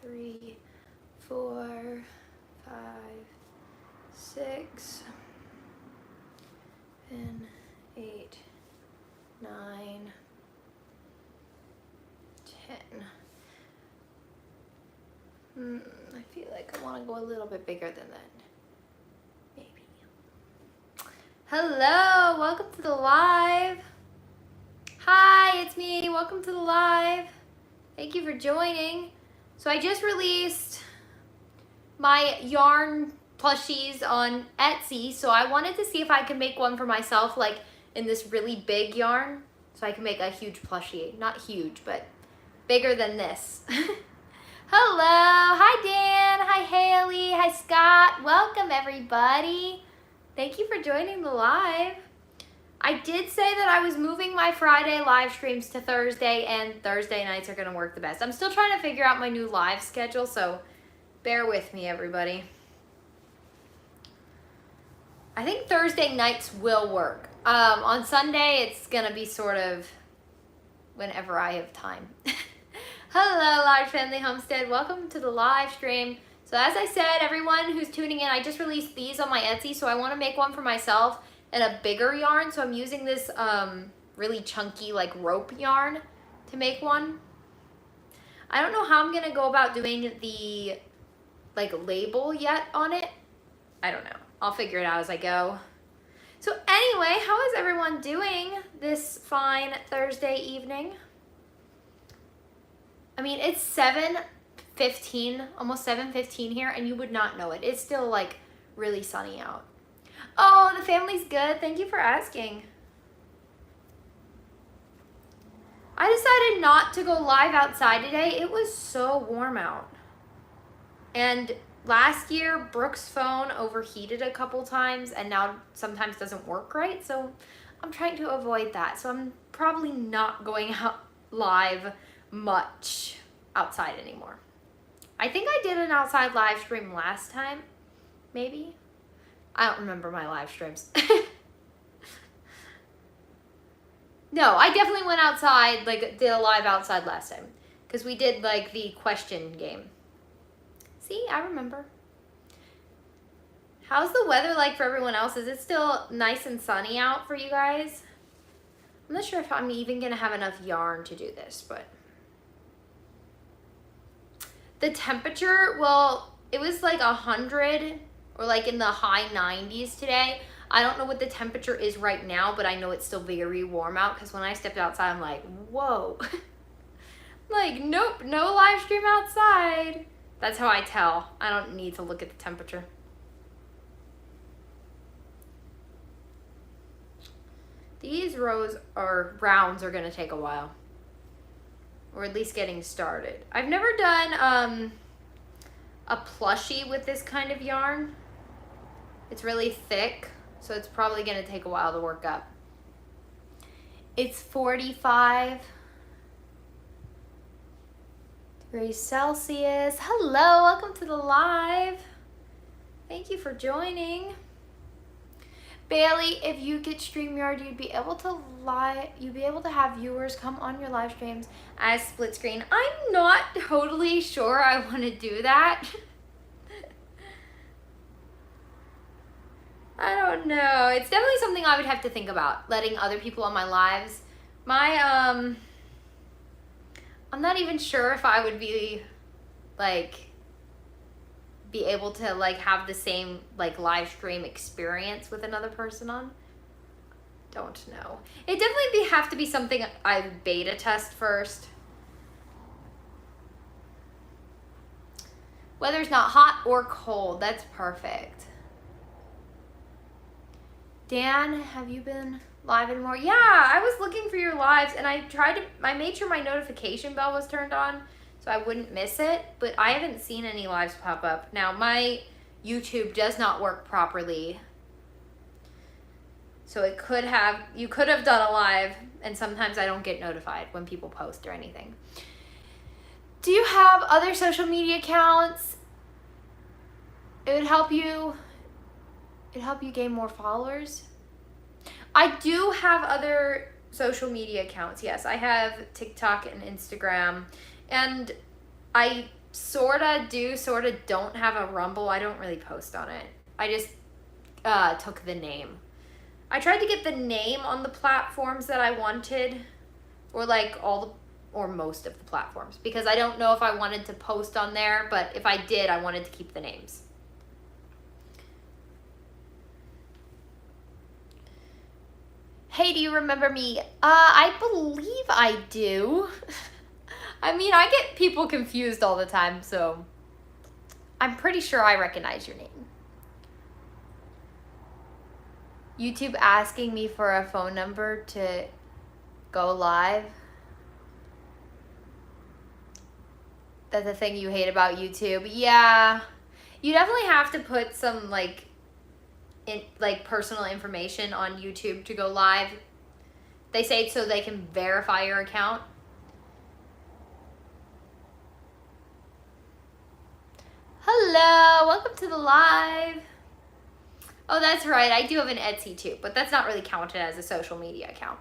3, 4, 5, 6, and 8, 9, 10. I feel like I want to go a little bit bigger than that. Maybe. Hello, welcome to the live. Hi, it's me. Welcome to the live. Thank you for joining. So I just released my yarn plushies on Etsy, so I wanted to see if I could make one for myself, like in this really big yarn, so I can make a huge plushie. Not huge, but bigger than this. Hello, hi Dan, hi Haley, hi Scott. Welcome everybody. Thank you for joining the live. I did say that I was moving my Friday live streams to Thursday, and Thursday nights are gonna work the best. I'm still trying to figure out my new live schedule, so bear with me, everybody. I think Thursday nights will work. On Sunday, it's gonna be sort of whenever I have time. Hello, Large Family Homestead. Welcome to the live stream. So as I said, everyone who's tuning in, I just released these on my Etsy, so I wanna make one for myself and a bigger yarn. So I'm using this really chunky like rope yarn to make one. I don't know how I'm gonna go about doing the like label yet on it. I don't know. I'll figure it out as I go. So anyway, how is everyone doing this fine Thursday evening? I mean, it's 7:15, almost 7:15 here, and you would not know it. It's still like really sunny out. Oh, the family's good. Thank you for asking. I decided not to go live outside today. It was so warm out. And last year, Brooke's phone overheated a couple times and now sometimes doesn't work right. So I'm trying to avoid that. So I'm probably not going out live much outside anymore. I think I did an outside live stream last time, maybe. I don't remember my live streams. No, I definitely went outside, like did a live outside last time because we did like the question game. See, I remember. How's the weather like for everyone else? Is it still nice and sunny out for you guys? I'm not sure if I'm even gonna have enough yarn to do this, but the temperature, well, it was like 100 or like in the high 90s today. I don't know what the temperature is right now, but I know it's still very warm out because when I stepped outside, I'm like, whoa. Like, nope, no live stream outside. That's how I tell. I don't need to look at the temperature. These rounds are gonna take a while. Or at least getting started. I've never done a plushie with this kind of yarn. It's really thick, so it's probably gonna take a while to work up. It's 45 degrees Celsius. Hello, welcome to the live. Thank you for joining. Bailey, if you get StreamYard, you'd be able to have viewers come on your live streams as split screen. I'm not totally sure I want to do that. I don't know. It's definitely something I would have to think about, letting other people on my lives. I'm not even sure if I would be able to like have the same like live stream experience with another person on. Don't know. It definitely have to be something I beta test first. Weather's not hot or cold. That's perfect. Dan, have you been live anymore? Yeah, I was looking for your lives and I made sure my notification bell was turned on so I wouldn't miss it, but I haven't seen any lives pop up. Now, my YouTube does not work properly. So you could have done a live, and sometimes I don't get notified when people post or anything. Do you have other social media accounts? It'd help you gain more followers. I do have other social media accounts. Yes, I have TikTok and Instagram, and I sorta do, sorta don't have a Rumble. I don't really post on it. I just took the name. I tried to get the name on the platforms that I wanted, or like or most of the platforms, because I don't know if I wanted to post on there, but if I did, I wanted to keep the names. Hey, do you remember me? I believe I do. I mean, I get people confused all the time, so I'm pretty sure I recognize your name. YouTube asking me for a phone number to go live. That's the thing you hate about YouTube. Yeah. You definitely have to put some like personal information on YouTube to go live. They say so they can verify your account. Hello, welcome to the live. Oh, that's right, I do have an Etsy too, but that's not really counted as a social media account.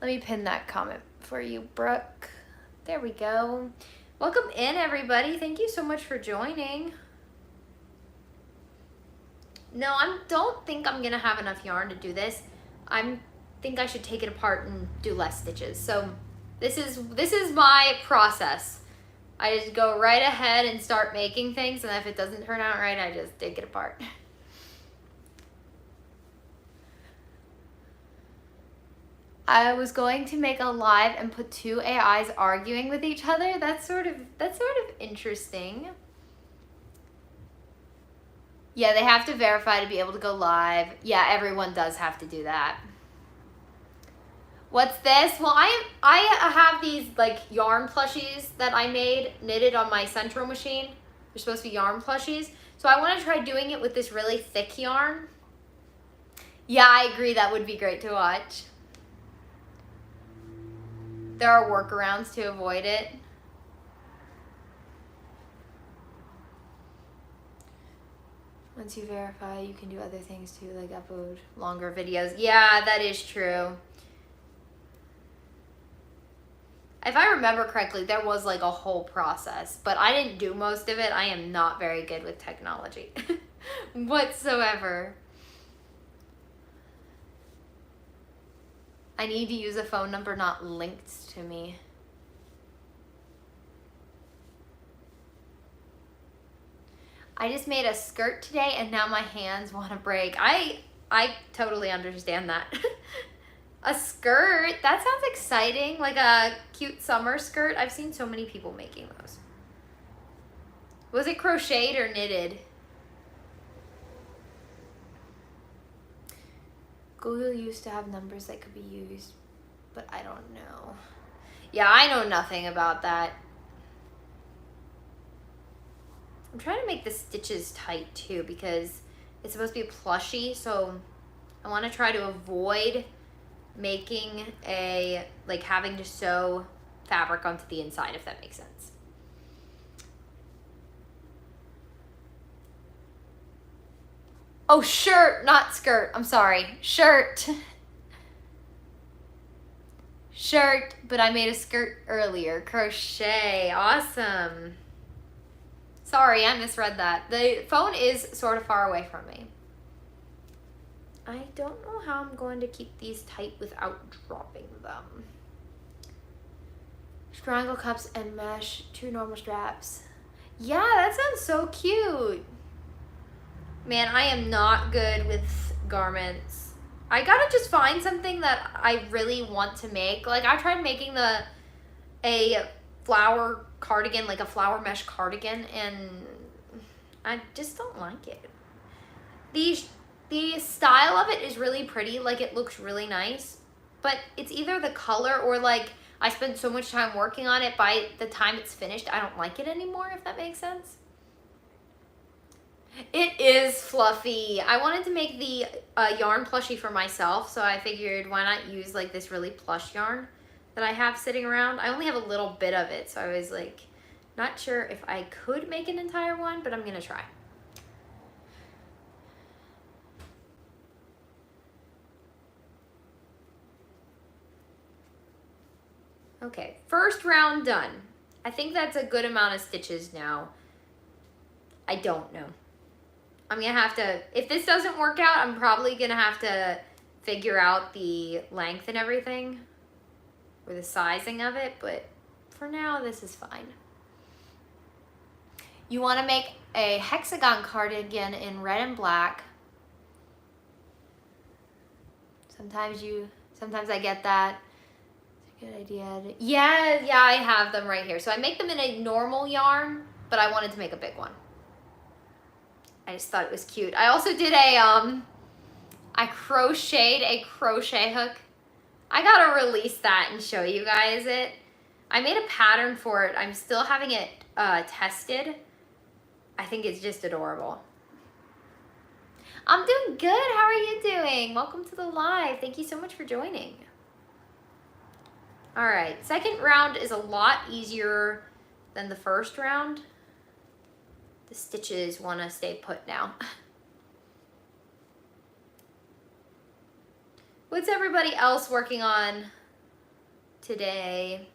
Let me pin that comment for you, Brooke. There we go. Welcome in, everybody. Thank you so much for joining. No, I don't think I'm gonna have enough yarn to do this. I think I should take it apart and do less stitches. So this is my process. I just go right ahead and start making things, and if it doesn't turn out right, I just take it apart. I was going to make a live and put two AIs arguing with each other. That's sort of interesting. Yeah, they have to verify to be able to go live. Yeah, everyone does have to do that. What's this? Well, I have these like yarn plushies that I made knitted on my Centro machine. They're supposed to be yarn plushies. So I want to try doing it with this really thick yarn. Yeah, I agree. That would be great to watch. There are workarounds to avoid it. Once you verify, you can do other things too, like upload longer videos. Yeah, that is true. If I remember correctly, there was like a whole process, but I didn't do most of it. I am not very good with technology whatsoever. I need to use a phone number not linked to me. I just made a skirt today and now my hands want to break. I totally understand that. A skirt? That sounds exciting. Like a cute summer skirt. I've seen so many people making those. Was it crocheted or knitted? Google used to have numbers that could be used, but I don't know. Yeah, I know nothing about that. I'm trying to make the stitches tight too because it's supposed to be a plushie, so I want to try to avoid making having to sew fabric onto the inside, if that makes sense. Oh, shirt, not skirt. I'm sorry. Shirt. Shirt, but I made a skirt earlier. Crochet. Awesome. Sorry, I misread that. The phone is sort of far away from me. I don't know how I'm going to keep these tight without dropping them. Triangle cups and mesh, 2 normal straps. Yeah, that sounds so cute. Man, I am not good with garments. I gotta just find something that I really want to make. Like I tried making a flower cardigan, like a flower mesh cardigan, and I just don't like it. The style of it is really pretty, like it looks really nice, but it's either the color or like I spend so much time working on it, by the time it's finished, I don't like it anymore, if that makes sense. It is fluffy. I wanted to make the yarn plushie for myself, so I figured why not use like this really plush yarn that I have sitting around. I only have a little bit of it, so I was like not sure if I could make an entire one, but I'm gonna try. Okay, first round done. I think that's a good amount of stitches now. I don't know. I'm gonna have to, if this doesn't work out, I'm probably gonna have to figure out the length and everything, or the sizing of it, but for now, this is fine. You wanna make a hexagon cardigan in red and black. Sometimes I get that. It's a good idea. Yeah, I have them right here. So I make them in a normal yarn, but I wanted to make a big one. I just thought it was cute. I also did I crocheted a crochet hook. I gotta release that and show you guys it. I made a pattern for it. I'm still having it tested. I think it's just adorable. I'm doing good. How are you doing? Welcome to the live. Thank you so much for joining. All right, second round is a lot easier than the first round. The stitches want to stay put now. What's everybody else working on today?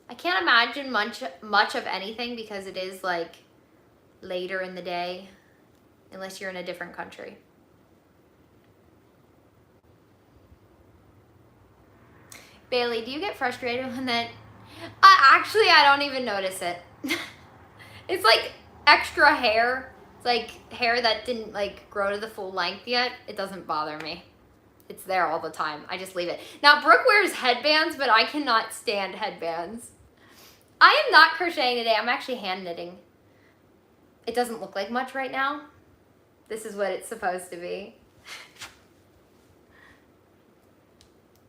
I can't imagine much of anything because it is like later in the day, unless you're in a different country. Bailey, do you get frustrated when that? Actually, I don't even notice it. It's like extra hair. It's like hair that didn't like grow to the full length yet. It doesn't bother me. It's there all the time. I just leave it. Now, Brooke wears headbands, but I cannot stand headbands. I am not crocheting today. I'm actually hand knitting. It doesn't look like much right now. This is what it's supposed to be.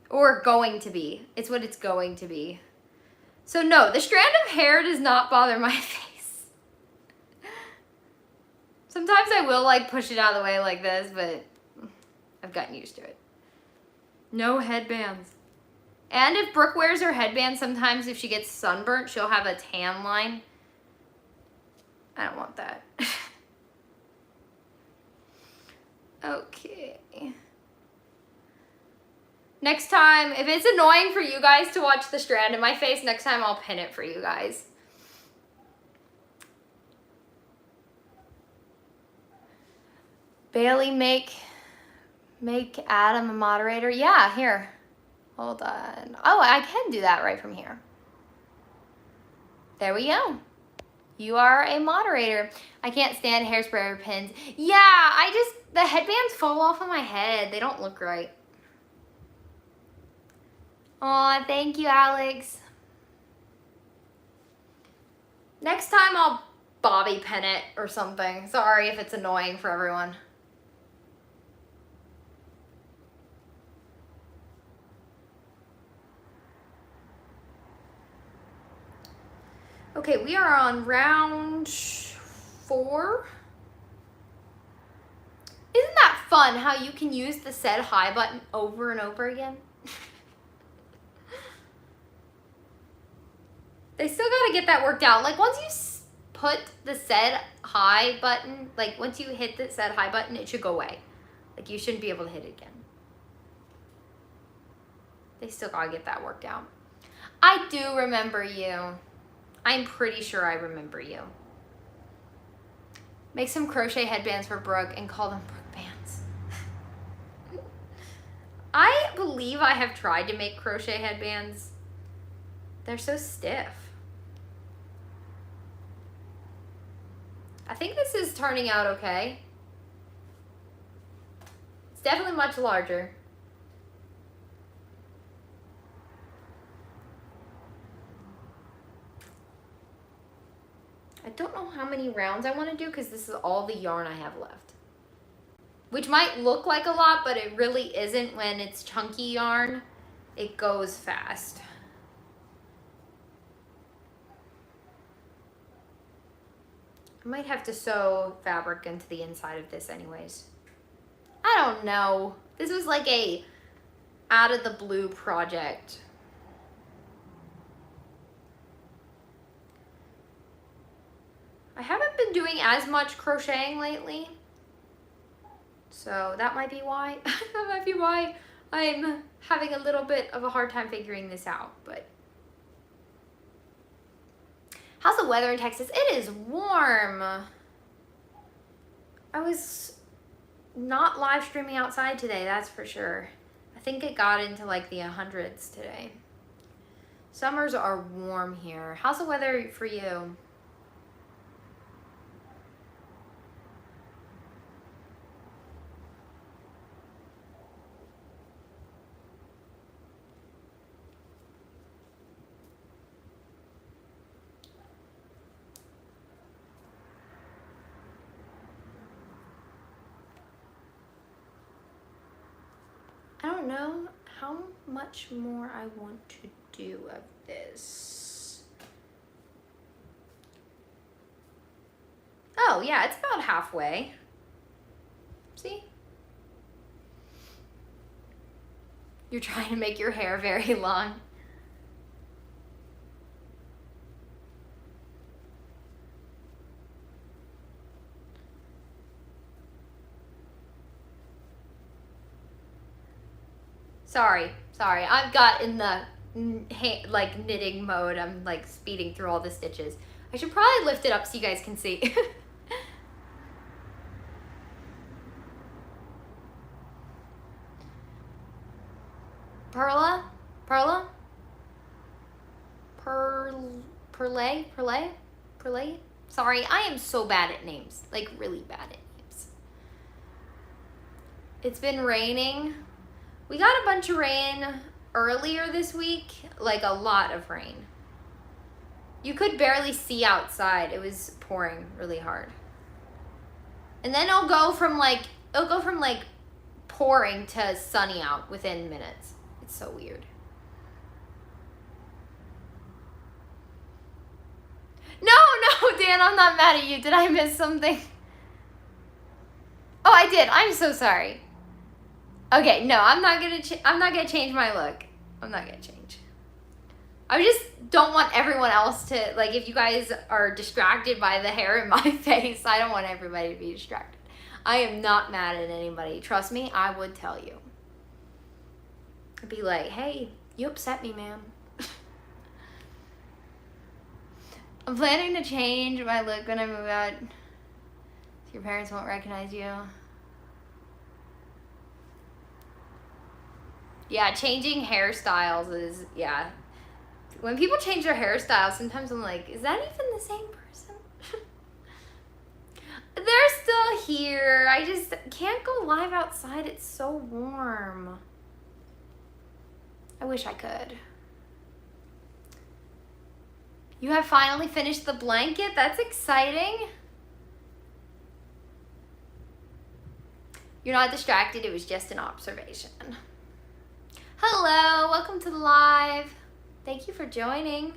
Or going to be. It's what it's going to be. So no, the strand of hair does not bother my face. Sometimes I will like push it out of the way like this, but I've gotten used to it. No headbands. And if Brooke wears her headband, sometimes if she gets sunburnt, she'll have a tan line. I don't want that. Okay. Next time, if it's annoying for you guys to watch the strand in my face, next time I'll pin it for you guys. Bailey, make Adam a moderator. Yeah, here. Hold on. Oh, I can do that right from here. There we go. You are a moderator. I can't stand hairspray or pins. Yeah, the headbands fall off of my head. They don't look right. Aw, thank you, Alex. Next time I'll bobby pin it or something. Sorry if it's annoying for everyone. Okay, we are on round 4. Isn't that fun how you can use the set hi button over and over again? They still gotta get that worked out. Like once you put the set hi button, like once you hit the set hi button, it should go away. Like you shouldn't be able to hit it again. They still gotta get that worked out. I do remember you. I'm pretty sure I remember you. Make some crochet headbands for Brooke and call them Brooke bands. I believe I have tried to make crochet headbands. They're so stiff. I think this is turning out okay. It's definitely much larger. I don't know how many rounds I want to do because this is all the yarn I have left. Which might look like a lot, but it really isn't when it's chunky yarn. It goes fast. I might have to sew fabric into the inside of this anyways. I don't know. This was like a out of the blue project. I haven't been doing as much crocheting lately. So that might be why. That might be why I'm having a little bit of a hard time figuring this out, but How's the weather in Texas? It is warm. I was not live streaming outside today, that's for sure. I think it got into like the hundreds today. Summers are warm here. How's the weather for you? I don't know how much more I want to do of this. Oh yeah, it's about halfway. See? You're trying to make your hair very long. Sorry. I've got in the like knitting mode. I'm like speeding through all the stitches. I should probably lift it up so you guys can see. Perle? Sorry, I am so bad at names. Like really bad at names. It's been raining. We got a bunch of rain earlier this week, like a lot of rain. You could barely see outside. It was pouring really hard. And then it'll go from like pouring to sunny out within minutes. It's so weird. No, Dan, I'm not mad at you. Did I miss something? Oh, I did. I'm so sorry. Okay, no, I'm not gonna change my look. I'm not gonna change. I just don't want everyone else to, like, if you guys are distracted by the hair in my face, I don't want everybody to be distracted. I am not mad at anybody. Trust me, I would tell you. I'd be like, hey, you upset me, ma'am. I'm planning to change my look when I move out, so your parents won't recognize you. Yeah, changing hairstyles is, yeah. When people change their hairstyles, sometimes I'm like, is that even the same person? They're still here. I just can't go live outside. It's so warm. I wish I could. You have finally finished the blanket? That's exciting. You're not distracted. It was just an observation. Hello, welcome to the live. Thank you for joining.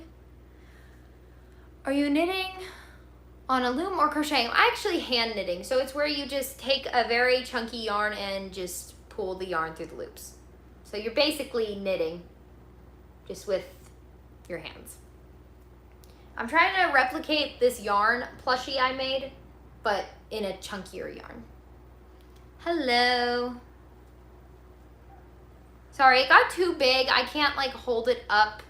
Are you knitting on a loom or crocheting? I'm actually hand knitting. So it's where you just take a very chunky yarn and just pull the yarn through the loops. So you're basically knitting just with your hands. I'm trying to replicate this yarn plushie I made, but in a chunkier yarn. Hello. Sorry, it got too big. I can't like hold it up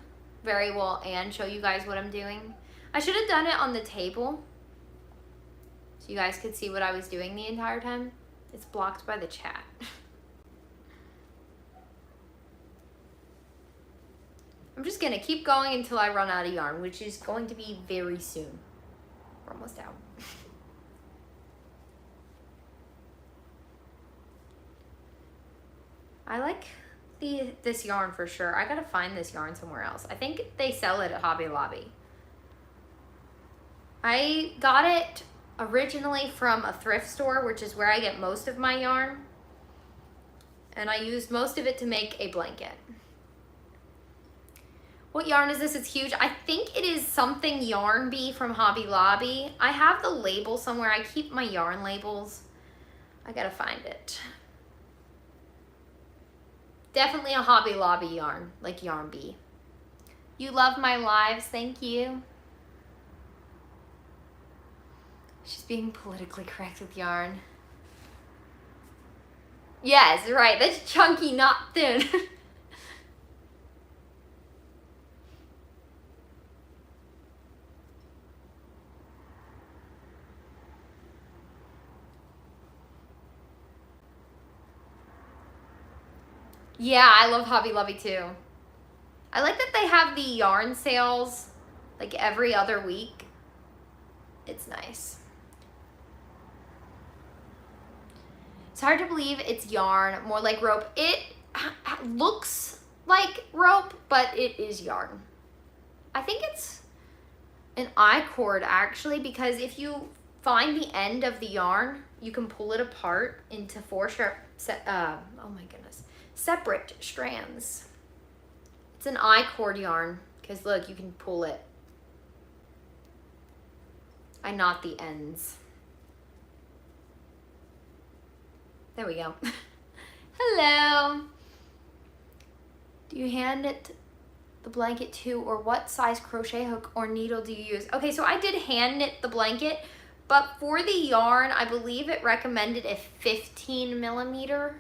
very well and show you guys what I'm doing. I should have done it on the table so you guys could see what I was doing the entire time. It's blocked by the chat. I'm just gonna keep going until I run out of yarn, which is going to be very soon. We're almost out. I like this yarn for sure. I gotta find this yarn somewhere else. I think they sell it at Hobby Lobby. I got it originally from a thrift store, which is where I get most of my yarn. And I used most of it to make a blanket. What yarn is this? It's huge. I think it is something Yarn Bee from Hobby Lobby. I have the label somewhere. I keep my yarn labels. I gotta find it. Definitely a Hobby Lobby yarn, like Yarn Bee. You love my lives, thank you. She's being politically correct with yarn. Yes, right, that's chunky, not thin. Yeah, I love Hobby Lobby too. I like that they have the yarn sales like every other week. It's nice. It's hard to believe it's yarn, more like rope. It looks like rope, but it is yarn. I think it's an I-cord actually, because if you find the end of the yarn, you can pull it apart into separate strands. It's an I-cord yarn, because look, you can pull it. I knot the ends. There we go. Hello. Do you hand it the blanket too, or what size crochet hook or needle do you use? Okay, so I did hand knit the blanket, but for the yarn, I believe it recommended a 15 millimeter,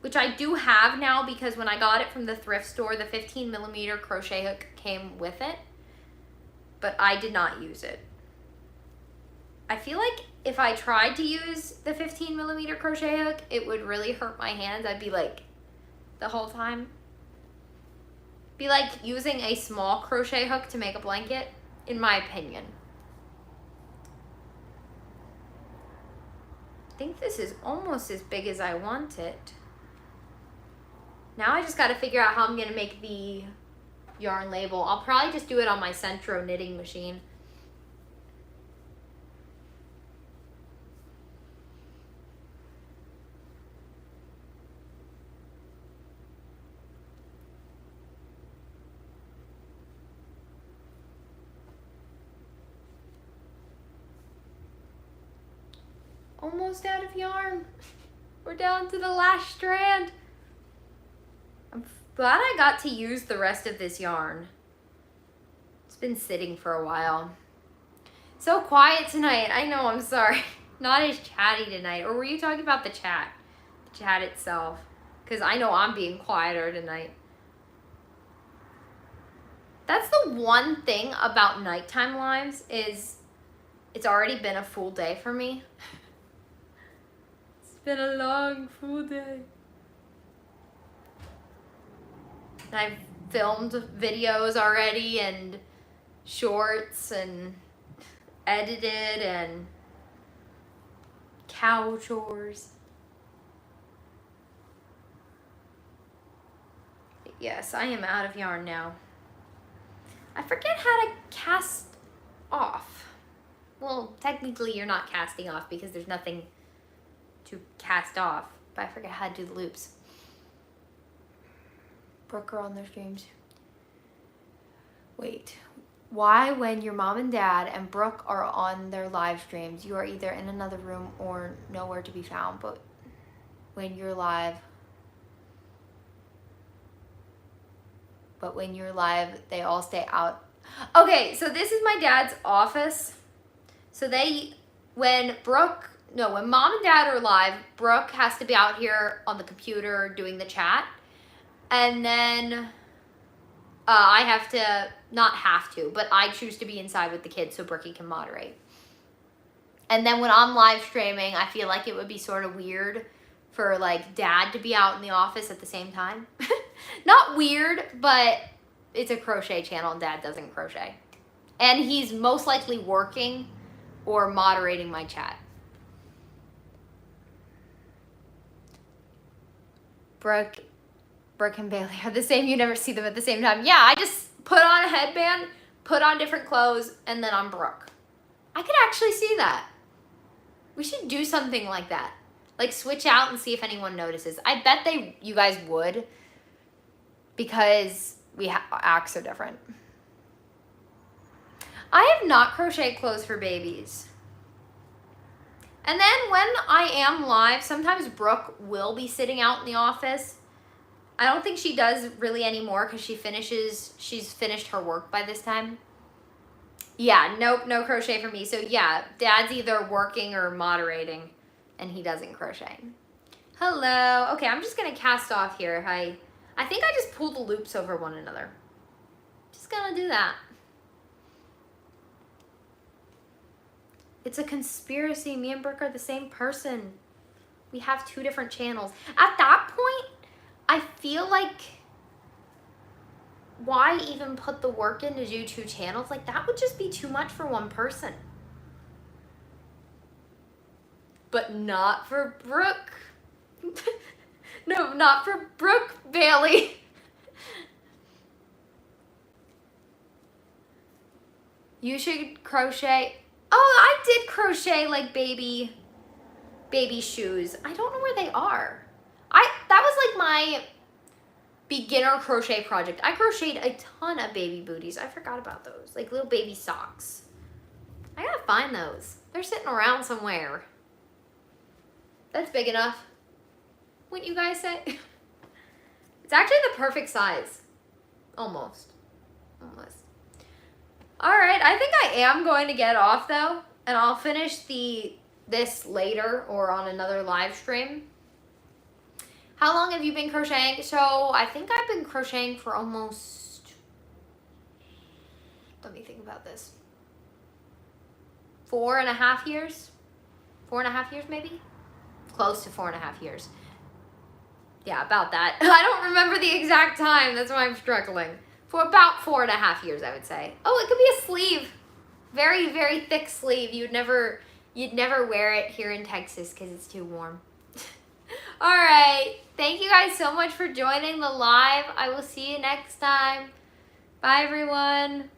which I do have now because when I got it from the thrift store, the 15 millimeter crochet hook came with it, but I did not use it. I feel like if I tried to use the 15 millimeter crochet hook, it would really hurt my hands. I'd be like, the whole time. Be like using a small crochet hook to make a blanket, in my opinion. I think this is almost as big as I want it. Now I just got to figure out how I'm going to make the yarn label. I'll probably just do it on my Centro knitting machine. Almost out of yarn. We're down to the last strand. I'm glad I got to use the rest of this yarn. It's been sitting for a while. So quiet tonight. I know, I'm sorry. Not as chatty tonight. Or were you talking about the chat? The chat itself. Because I know I'm being quieter tonight. That's the one thing about nighttime lives is it's already been a full day for me. It's been a long, full day. I've filmed videos already and shorts and edited and cow chores. Yes, I am out of yarn now. I forget how to cast off. Well, technically you're not casting off because there's nothing to cast off, but I forget how to do the loops. Brooke are on their streams. Wait, why when your mom and dad and Brooke are on their live streams, you are either in another room or nowhere to be found, but when you're live, they all stay out. Okay, so this is my dad's office. So when mom and dad are live, Brooke has to be out here on the computer doing the chat. And then I have to, not have to, but I choose to be inside with the kids so Brookie can moderate. And then when I'm live streaming, I feel like it would be sort of weird for like dad to be out in the office at the same time. Not weird, but it's a crochet channel and dad doesn't crochet. And he's most likely working or moderating my chat. Brooke and Bailey are the same. You never see them at the same time. Yeah, I just put on a headband, put on different clothes, and then I'm Brooke. I could actually see that. We should do something like that. Like switch out and see if anyone notices. I bet you guys would, because acts are different. I have not crocheted clothes for babies. And then when I am live, sometimes Brooke will be sitting out in the office. I don't think she does really anymore because she's finished her work by this time. Yeah, nope, no crochet for me. So yeah, dad's either working or moderating and he doesn't crochet. Hello. Okay, I'm just gonna cast off here. I think I just pulled the loops over one another. Just gonna do that. It's a conspiracy. Me and Brooke are the same person. We have two different channels. At that point, feel like, why even put the work in to do 2 channels? Like, that would just be too much for one person. But not for Brooke. No, not for Brooke Bailey. You should crochet. Oh, I did crochet like baby shoes. I don't know where they are. That was like my beginner crochet project. I crocheted a ton of baby booties. I forgot about those, like little baby socks. I gotta find those. They're sitting around somewhere. That's big enough. Wouldn't you guys say? It's actually the perfect size. Almost. All right, I think I am going to get off though, and I'll finish this later or on another live stream. How long have you been crocheting? So I think I've been crocheting for almost, let me think about this, 4.5 years? 4.5 years maybe? Close to 4.5 years. Yeah, about that. I don't remember the exact time. That's why I'm struggling. For about 4.5 years, I would say. Oh, it could be a sleeve. Very, very thick sleeve. You'd never wear it here in Texas because it's too warm. All right. Thank you guys so much for joining the live. I will see you next time. Bye, everyone.